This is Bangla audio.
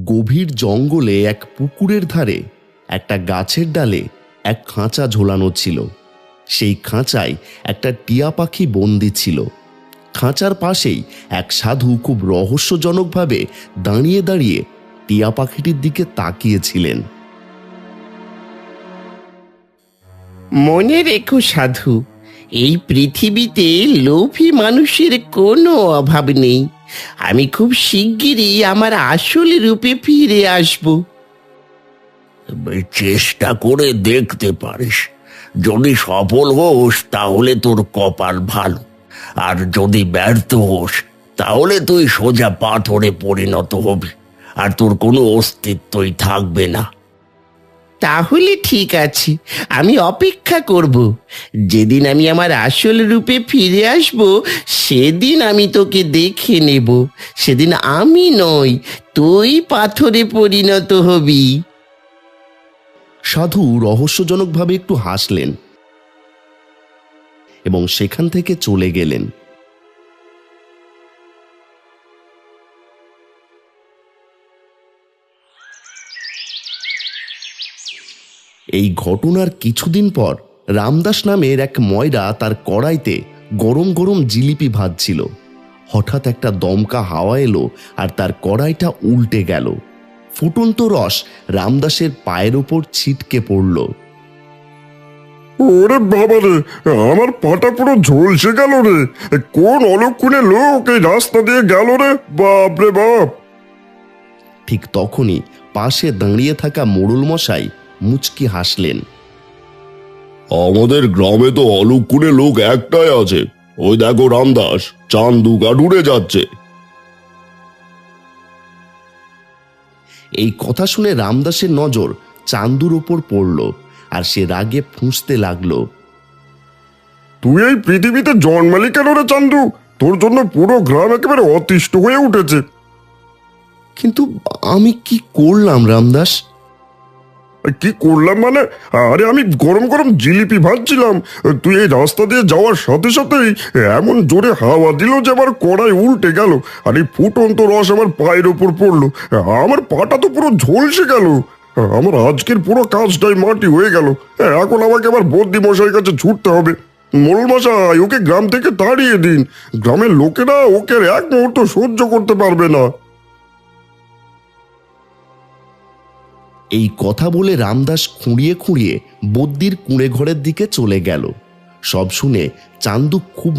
গভীর জঙ্গলে এক পুকুরের ধারে একটা গাছের ডালে এক খাঁচা ঝোলানো ছিল। সেই খাঁচায় একটা টিয়া পাখি বন্দি ছিল। খাঁচার পাশেই এক সাধু খুব রহস্যজনকভাবে দাঁড়িয়ে দাঁড়িয়ে টিয়া পাখিটির দিকে তাকিয়েছিলেন। মনে রেখো সাধু, এই পৃথিবীতে লোভী মানুষের কোনো অভাব নেই। আমি খুব শিগগিরই আমার আসল রূপে ফিরে আসব। চেষ্টা করে দেখতে পারিস, যদি সফল হোস তাহলে তোর কপাল ভালো, আর যদি ব্যর্থ হোস তাহলে তুই সোজা পাথরে পরিণত হবি, আর তোর কোনো অস্তিত্বই থাকবে না। তাহলে ঠিক আছে, আমি অপেক্ষা করব। যেদিন আমি আমার আসল রূপে ফিরে আসব সেদিন আমি তোকে দেখে নেব। সেদিন আমি নই, তুই পাথরে পরিণত হবি। সাধু রহস্যজনকভাবে একটু হাসলেন এবং সেখান থেকে চলে গেলেন। এই ঘটনার কিছুদিন পর রামদাস নামের এক ময়রা তার কড়াইতে গরম গরম জিলিপি ভাজছিল। হঠাৎ একটা দমকা হাওয়া এলো আর তার কড়াইটা উল্টে গেল। ফুটন্ত রস রামদাসের পায়ের ওপর ছিটকে পড়ল। ওরে বাবা রে, আমার পাটা পুরো ঝলসে গেল রে। কোন অলক্ষণে লোক এই রাস্তা দিয়ে গেল রে, বাপ রে বাপ। ঠিক তখনই পাশে দাঁড়িয়ে থাকা মোড়ল মশাই মুচকি হাসলেন। আমাদের গ্রামে তো অলক্ষণে লোক একটাই আছে, ওই দেখো রামদাস, চান্দু গাডুরে যাচ্ছে। এই কথা শুনে রামদাসের নজর চান্দুর ওপর পড়ল আর সে রাগে ফুঁসতে লাগলো। তুই এই পৃথিবীতে জন্মালি কেন রে চান্দু? তোর জন্য পুরো গ্রাম একেবারে অতিষ্ঠ হয়ে উঠেছে। কিন্তু আমি কি করলাম রামদাস? কি করলাম মানে? আরে আমি গরম গরম জিলিপি ভাজছিলাম, তুই এই রাস্তা দিয়ে যাওয়ার সাথে সাথেই এমন জোরে হাওয়া দিল যে আমার কড়াই উল্টে গেল, আর এই ফুটন্ত রস আমার পায়ের ওপর পড়লো। আমার পাটা তো পুরো ঝলসে গেল। আমার আজকের পুরো কাজটাই মাটি হয়ে গেল। এখন আমাকে আবার বদ্যি মশাইয়ের কাছে ছুটতে হবে। মোড়ল মশাই, ওকে গ্রাম থেকে তাড়িয়ে দিন। গ্রামের লোকেরা ওকে আর এক মুহূর্ত সহ্য করতে পারবে না। এই কথা বলে রামদাস খুঁড়িয়ে খুঁড়িয়ে বদ্যির কুঁড়ে ঘরের দিকে চলে গেল। সব শুনে চান্দু খুব